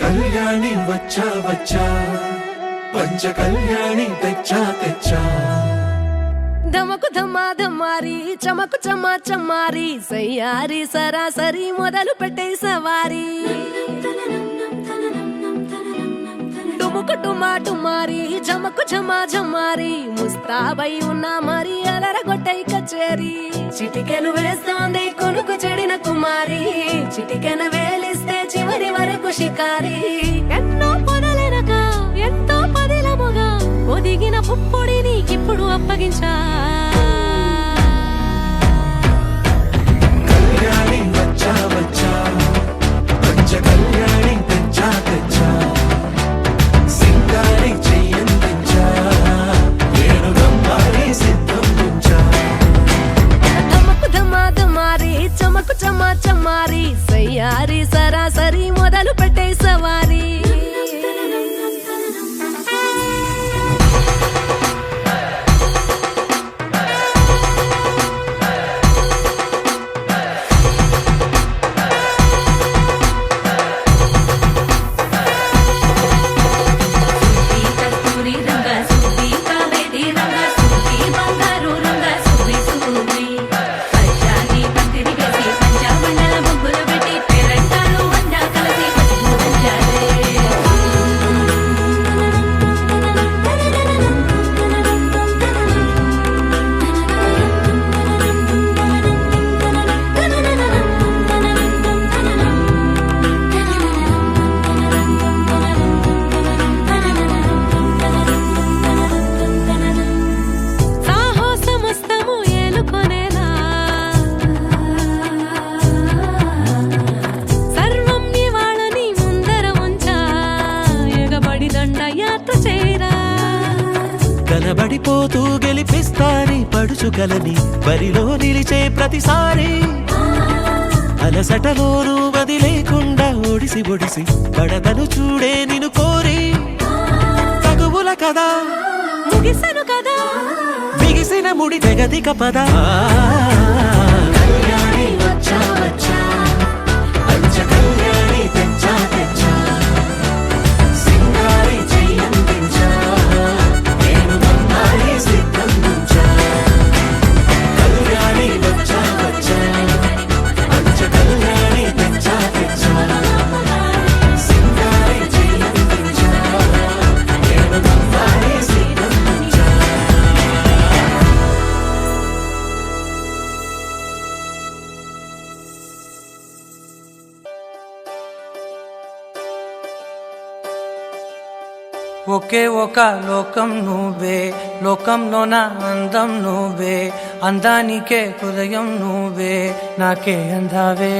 C: కళ్యాణి వచ్చా వచ్చా పంచ కళ్యాణి తెచ్చా తెచ్చా
I: ధమకు ధమ్మా ధమ్మారి చమకు చమ్మా చమ్మారి సయ్యారి సరాసరి మొదలు పెట్టే సవారి డుముకు టుమా టుమారి జమకు ఝమా ఝమారి ముస్తాబై ఉన్నా మరి అలరగొట్టై కచేరి చిటికెను వేస్తోంది కొనుకు చెడిన కుమారి చిటికెను వేలిస్తే చివరి వరకు షికారి ఎన్నో పొదలెనక ఎంతో పదిలముగా ఒదిగిన పుప్పొడి నీకిప్పుడు అప్పగించా
C: కళ్యాణి వచ్చా వచ్చా పంచ కళ్యాణి తెచ్చా తెచ్చా సింగారి చెయ్యందించా ఏడుగమ్మారి సిద్ధం ఉంచా
I: ధమకు ధమా ధమారి చమకు చమా చమారి
C: కనబడిపోతూ గెలిపిస్తాని పడుచుకలని బరిలో నిలిచే ప్రతిసారి అలసటలోనూ వదిలేకుండా ఒడిసి ఒడిసి పడతను చూడే నిన్ను కోరి తగువుల కదా
H: ముగిసను కదా
C: బిగిసిన ముడి తెగదిక పద కళ్యాణి వచ్చా వచ్చా పంచ కళ్యాణి తెచ్చా తెచ్చా సింగారి చెయ్యందించా నేను నమ్మాలి సిద్ధందించా కళ్యాణి వచ్చా వచ్చా పంచ కళ్యాణి తెచ్చా తెచ్చా సింగారి చెయ్యందించా నేను నమ్మాలి సిద్ధందించా
F: ఒకే ఒక లోకం నువ్వే లోకంలో నా అందం నువ్వే అందానికే హృదయం నువ్వే నాకే అందావే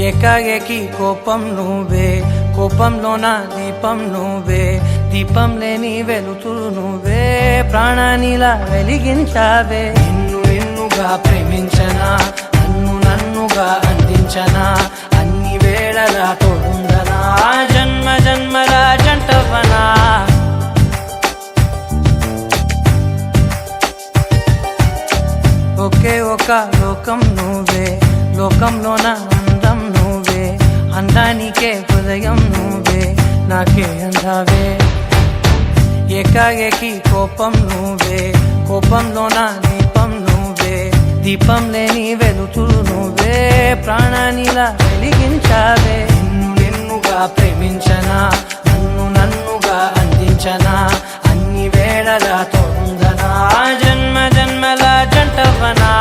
F: ఏకాఏకి కోపం నువ్వే కోపంలో నా దీపం నువ్వే దీపం లేని వెలుతురు నువ్వే ప్రాణానిలా వెలిగించావే నిన్ను నిన్నుగా ప్రేమించనా నన్ను నన్నుగా అందించనా అన్ని వేళలా తోడుందనా జన్మ జన్మల జంటవనా ఒకే ఒక లోకం నువ్వే లోకంలో నా అందం నువ్వే అందానికే హృదయం నువ్వే నాకే అందావే ఏకాఏకి కోపం నువ్వే కోపంలో నా దీపం నువ్వే దీపం లేని వెలుతురు నువ్వే ప్రాణానిలా వెలిగించావే నిన్ను నిన్నుగా ప్రేమించనా నన్ను నన్నుగా అందించనా అన్ని వేళలా తోడుందనా జన్మ జన్మల జంటవనా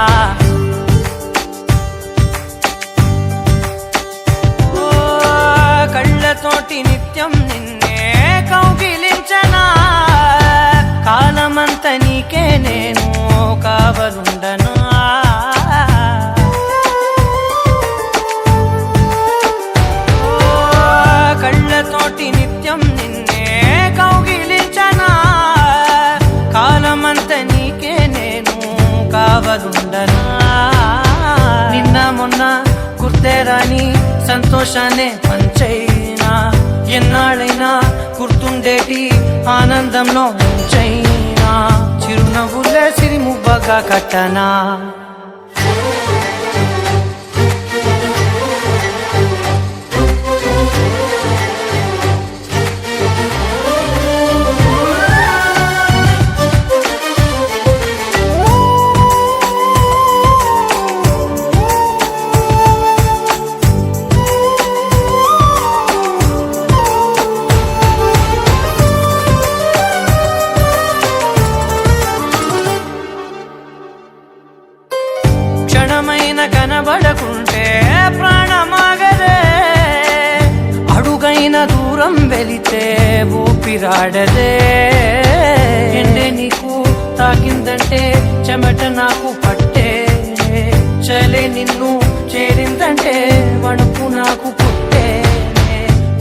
F: ఓ కళ్ళతోటి నిత్యం నిన్నే కౌగిలించనా కాలమంత నీకే నేను కావలుండనా ఓ కళ్ళతోటి నిత్యం నిన్నే కౌగిలించనా కాలమంత నీకే నేను కావలుండనా నిన్న మొన్న గుర్తేరాని సంతోషాన్ని పంచైనా ఎన్నాళ్ళైనా గుర్తుండేటి ఆనందంలో ఉంచైనా చిరునవ్వులే సిరిముబ్బగా కట్టనా క్షణమైన కనబడకుంటే ప్రాణమాగదే అడుగైన దూరం వెళితే ఊపిరాడదే ఎండే నీకు తాకిందంటే చెమట నాకు పట్టే చలే నిన్ను చేరిందంటే వణుకు నాకు పుట్టే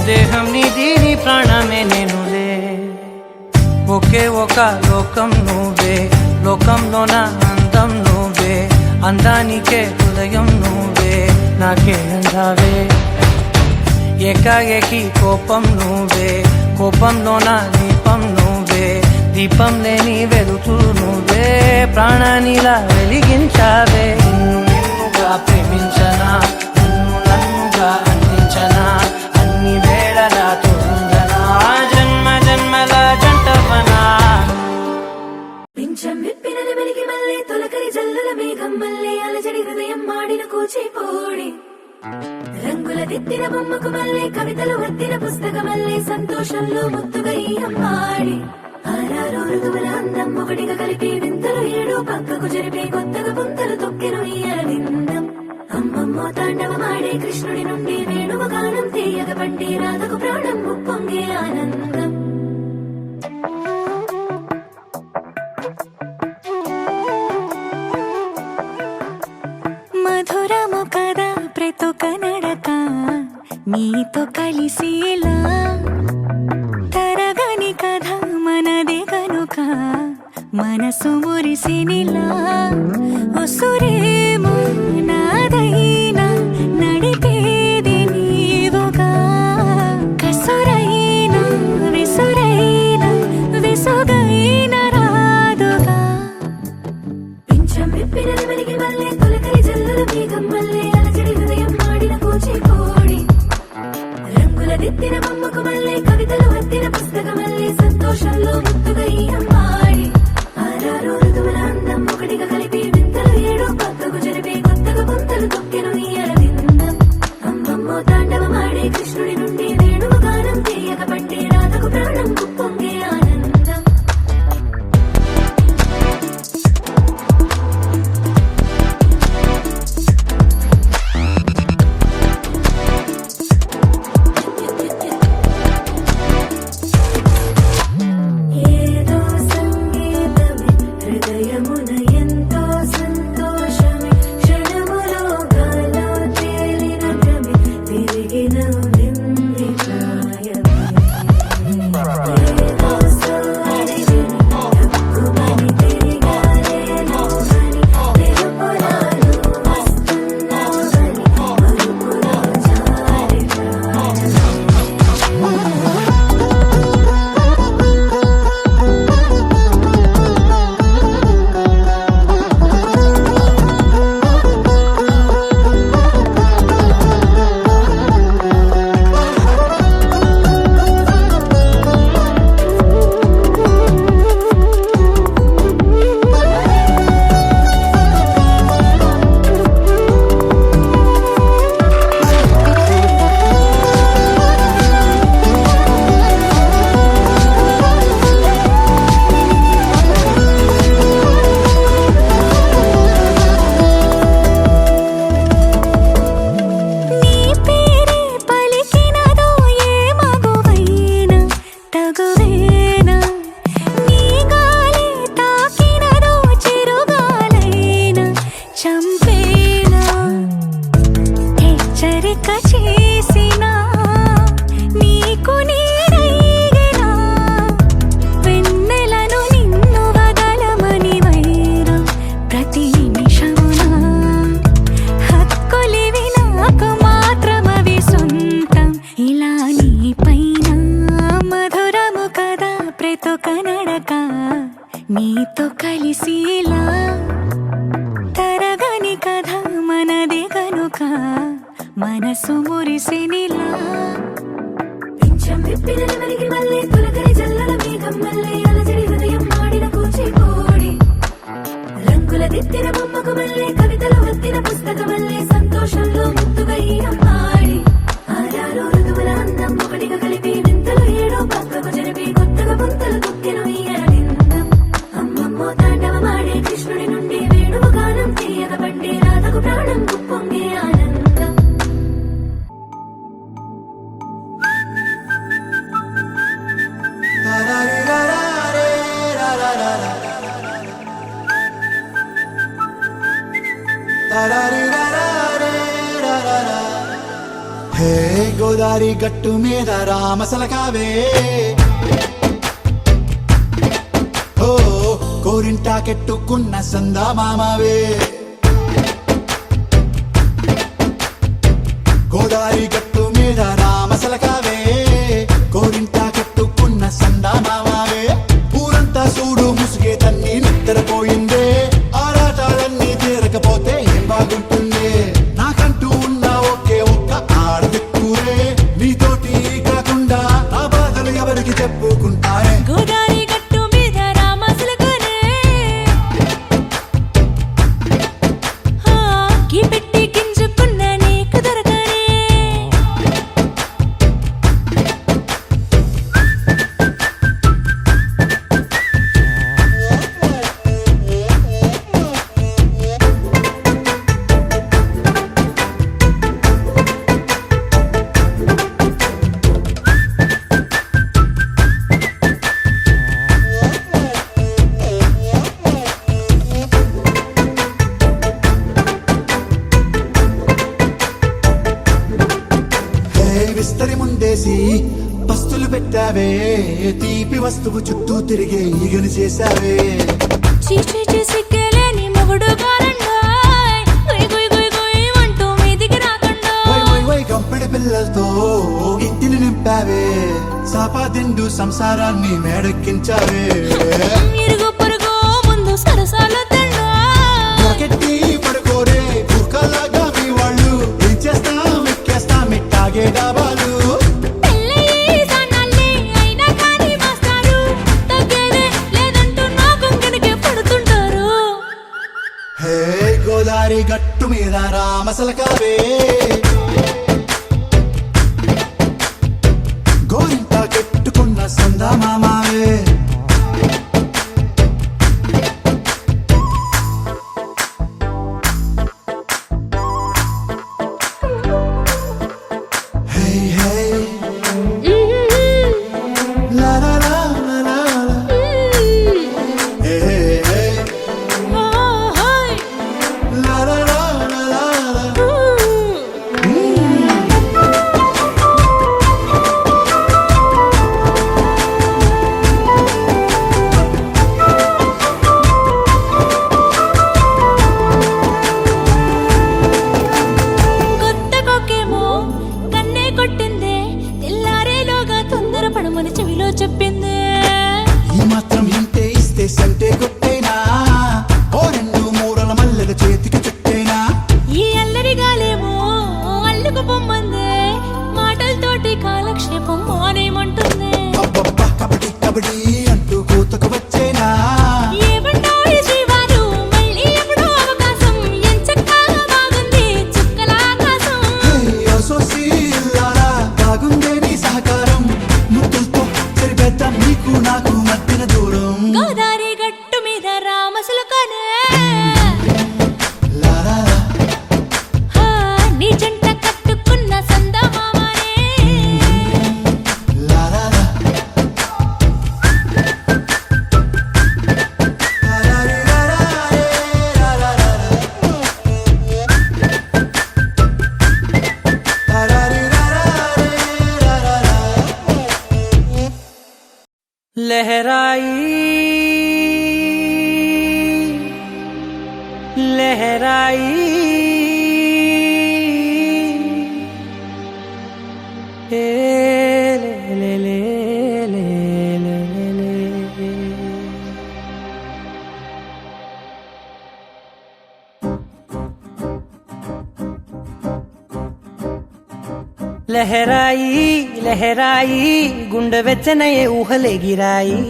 F: దేహం నీది నీ ప్రాణమే నేనులే ఒకే ఒక లోకం నువ్వే లోకంలో నా అందం నువ్వే అందానికే హృదయం నువ్వే నాకే అందావే ఏకాఏకి కోపం నువ్వే కోపంలో నా దీపం నువ్వే దీపం లేని వెలుతురు నువ్వే ప్రాణానిలా వెలిగించావే నిన్ను నిన్నుగా ప్రేమించనా నన్ను నన్నుగా అందించనా అన్ని వేళలా తోడుందనా జన్మ జన్మల జంటవనా
H: పింఛం విప్పినది వెలిగి మళ్ళీ తొలకరి జల్లుల మేఘం మళ్ళీ అలజడి హృదయం మాడిన కూచిపోడి రంగుల దిద్దిన బొమ్మకు మళ్ళీ కవితలు వద్దిన పుస్తకం మళ్ళీ సంతోషంలో ముద్దుగా ఈ అమ్మాడి ఆరారు ఋతువుల అందం ఒకటిగా కలిపి వింతలు ఏడు పక్కకు జరిపి కొత్తగా పుంతలు తొక్కెను ఈ అరవిందం అమ్మమ్మో తాండవమాడే కృష్ణుడి నుండి వేణువ గానం తీయగ పండి రాధకు ప్రాణం ముప్పొంగే ఆనందం మధురము కదా ప్రతొక నడక నీతో కలిసేలా తరగని కథ మనదే కనుక మనసు మురిసినిలా ఉసురేమో నాదైనా నడిపేది నీవుగా కసురైనా విసురైనా విసుగైన రాదుగా పింఛం విప్పినది వెలిగి మల్లె తొలకరి జల్లుల మేఘం మల్లె అలజడి హృదయం మాడిన కూచిపూడి రంగుల దిద్దిన బొమ్మకు మల్లె కవితలు వత్తిన పుస్తకమల్లె సంతోషంలో ముద్దుగా ఈ అమ్మాడి ఆరారు ఋతువుల అందం ఒకటిగా కలిపి వింతలు ఏడో పక్కకు జరిపి కొత్తగా పొంతలు తొక్కెను ఈ అరవిందం అమ్మమ్మో తాండవమాడే కృష్ణుడి నుండి వేణువు గానం తీయక పట్టే రాధకు ప్రాణం పొంగే ఆనందం ఏదో సంగీతమే హృదయమున ఎంతో సంతోషమే క్షణములో గాలో తేలిన భ్రమే తిరిగి నవ్వింది ప్రాయమే ఏదో సోయరిని తక్కువని తిరిగాలేను అని తెలుపులాను వస్తున్నావని మరుపులో జారి ప్రాయమే నీ పేరే పలికినదో ఏ మగువైనా తగువేనా నీ గాలి తాకినదో చిరుగాలైనా చంపేనా హెచ్చరిక చేసినా నీకు నీడైనా వెన్నెలను నిన్ను వదలమని వైరా ప్రతి నిమిషమునా హక్కులివి నాకు మాత్రమవి సొంతం ఇలా నీ పైన మధురము కదా ప్రతొక నడక నీతో కలిసిలా తరగని కథ మనది గనుక మనసు మురిసినిలా పింఛం విప్పినది వెలిగి మల్లె తొలకరి జల్లుల మేఘం మల్లె అలజడి హృదయం మాడిన కూచిపూడి రంగుల దిద్దిన బొమ్మకు మల్లె కవితలు వత్తిన పుస్తకమల్లె సంతోషంలో ముద్దుగా ఈ అమ్మాడి ఆరారు ఋతువుల అందం ఒకటిగా కలిపి వింతలు ఏడో పక్కకు జరిపి కొత్తగా పొంతలు తొక్కెను ఈ అరవిందం అమ్మమ్మో తాండవమాడే కృష్ణుడి నుండి వేణువు గానం తీయక పట్టే రాధకు ప్రాణం పొంగే ఆనందం
C: హే గోదారి గట్టు మీద రామసలకావే ఓ కోరింటాకెట్టుకున్న సందా మామవే గోదారి గట్టు మీద రామసలకావే కోరింటాకెట్టుకున్న సందా మామవే ఊరంతా చూడు ముసుగే తన్ని నిద్రపోయిందే ఆరాటాలన్నీ తీరకపోతే ఏం బాగుంటుంది నాకంటూ ఉన్న ఒకే ఒక్క ఆడదిక్కురే నీతోటి కాకుండా నా బాధలు ఎవరికి చెప్పుకుంటారే
H: గోదారి గట్టు మీద రామసులకునే కి పెట్టి గింజుకున్న నీకు దొరకనే
C: విస్తరి ముందేసి పస్తులు పెట్టావే తీపి వస్తువు చుట్టూ తిరిగే ఈగలు చేశావే
H: చీచి సిగ్గలేని మొగుడు గారండాయ్ గుయ్ గుయ్ గుయ్ గుయ్ అంటూ మీదికి రాకండా
C: వై వై వై గంపెడి పిల్లలతో ఇంటిని నింపావే సాపాదిండు సంసారాన్ని మేడెక్కించావే
H: ఇరుగు పొరుగు ముందు సరసాలు తండా
C: రాకెట్టి పడుకోరే కుక్కలాగా మీ వాళ్ళు ఏం చేస్తాం ఎక్కేస్తాం ఎట్టాగే డాబాలు
H: పెళ్ళయి సన్నాళ్ళే అయినా కానీ మాస్టారు తగ్గేదే లేదంటూ నా కొంగనికే పడుతుంటారు
C: హే గోదారి గట్టు మీద రామసలకావే గోరింట కెట్టుకున్న సందా మామావే హే హే లా లా లా లా లా లా. హే హే
H: ఓహోయ్
C: లా లా లా లా లా లా.
H: కొత్త కొక్కేమో కన్నే కొట్టిందే తెల్లారేలోగా తొందర పడమని చెవిలో చెప్పిందే
C: ఈ మాత్రం ఇంటే ఇస్తే సంటే కొట్టేనా ఓ రెండు మూరల మల్లెల చేతికి చుట్టేనా
H: ఈ అల్లరి గాలేమో అల్లుకు పొమ్మందే మాటలతోటి కాలక్షేపం మానేమంటుంది
C: అబ్బబ్బా కబడ్డీ కబడ్డీ అంటూ కూతకు వచ్చేనా
H: ఏమంటారు శ్రీవారు మళ్ళీ ఎప్పుడో అవకాశం ఎంచక్కా బాగుంది చుక్కల ఆకాశం
C: హే అసోసి ఇల్లారా బాగుందే నీ సహకారం ముద్దులతో సరిపెద్దాం నీకు నాకు మధ్యన దూరం
H: గోదారి గట్టు మీద రామసులకనే
C: లా లా లా.
H: హా, నీ జంట కట్టుకున్న సందమామనే
C: లా లా లా. లా లా లా లా లా లా లా లా. లా లా లా లా లా లా లా.
F: लहराई लहराई ए ले ले ले ले ले ले లహరాయి లహరాయి గుండె వెచ్చనయే ఊహలే గిరాయి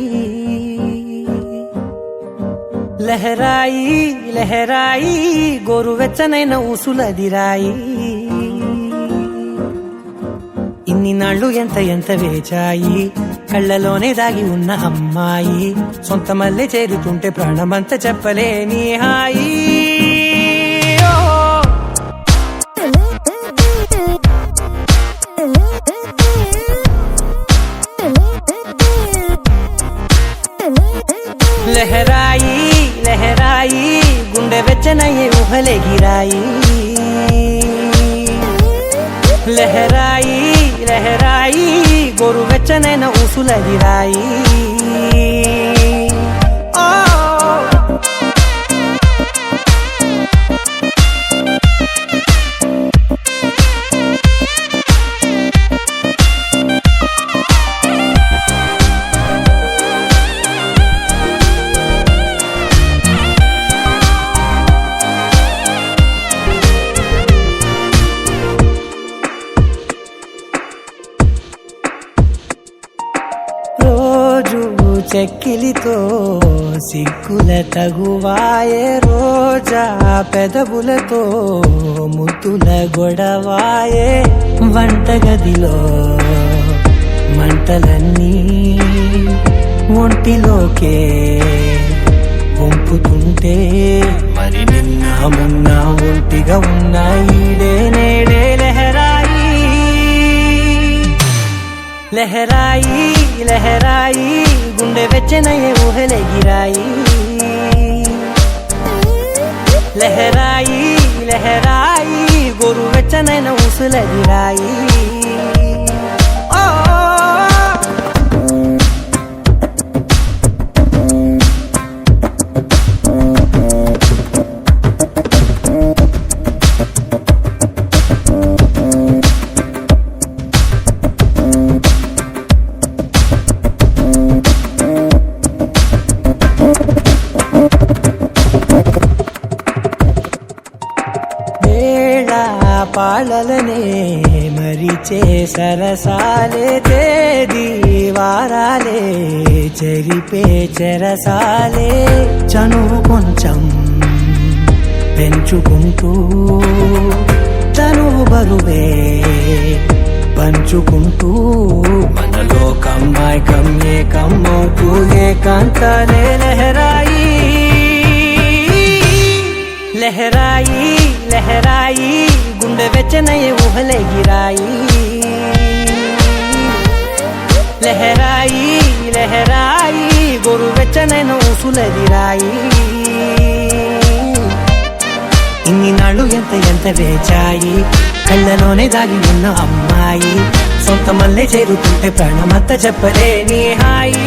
F: లహరాయి లహరాయి గోరు వెచ్చనైన ఊసులదిరాయి ఇన్ని నాళ్ళు ఎంత ఎంత వేచాయి కళ్ళలోనే దాగి ఉన్న అమ్మాయి సొంత మల్లె చేరుతుంటే ప్రాణమంతా చెప్పలేని హాయి ఓ లహరాయి లహరాయి గుండె వెచ్చనయ్యే ఊహలే గిరాయి లహరాయి లహరాయి గోరు వెచ్చనైన ఊసులదిరాయి ఓ రోజు చెక్కిలితో సిగ్గుల తగువాయే రోజా పెదవులతో ముద్దుల గొడవాయే వంటగదిలో మంటలన్నీ ఒంటిలోకే వంపుతుంటే మరి నిన్న మొన్న ఒంటిగా ఉన్న ఈడే నేడే లహరాయి లహరాయి లహరాయి గుండె వెచ్చనయ్యే ఊహలే గిరాయి లహరాయి లహరాయి గోరు వెచ్చనైన ఊసులదిరాయి ఓ వాళ్ళలనే మరిచే సరసాలే తేదీ వారాలే చెరిపే చెరసాలే చనువు కొంచెం పెంచుకుంటూ తనువు బరువే పంచుకుంటూ మనలో కమ్మాయికం ఏకమవుతూ ఏకాంతాలే లహరాయి లహరాయి లహరాయి గుండె వెచ్చనయ్యే ఊహలే గిరాయి లహరాయి లహరాయి గోరు వెచ్చనైన ఊసులెదిరాయి ఇన్ని నాళ్ళు ఎంత వేచాయి కళ్ళలోనే దాగి ఉన్న అమ్మాయి సొంత మల్లె చేరుతుంటే ప్రాణమంతా చెప్పలేని హాయి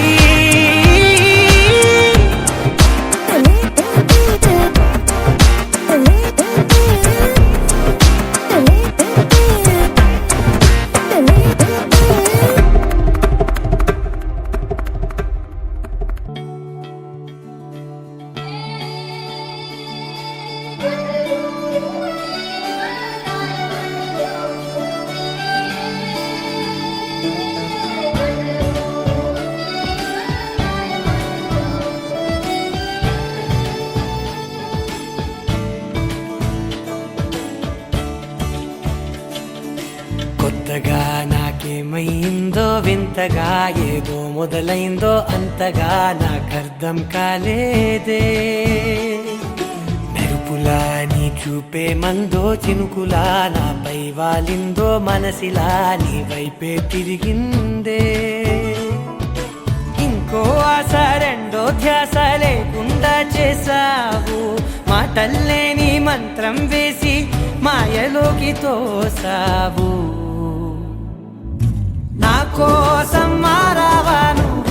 F: కొత్తగా నాకేమైందో వింతగా ఏదో మొదలైందో అంతగా నాకర్థం కాలేదే మెరుపులా నీ చూపే మందో చినుకులా నాపై వాలిందో మనసిలా నీ వైపే తిరిగిందే ఇంకో ఆశ రెండో ధ్యాస లేకుండా చేసావు మాటల్లే నీ మంత్రం వేసి మాయలోకి తోసావు నా కోసం మారావా నువ్వు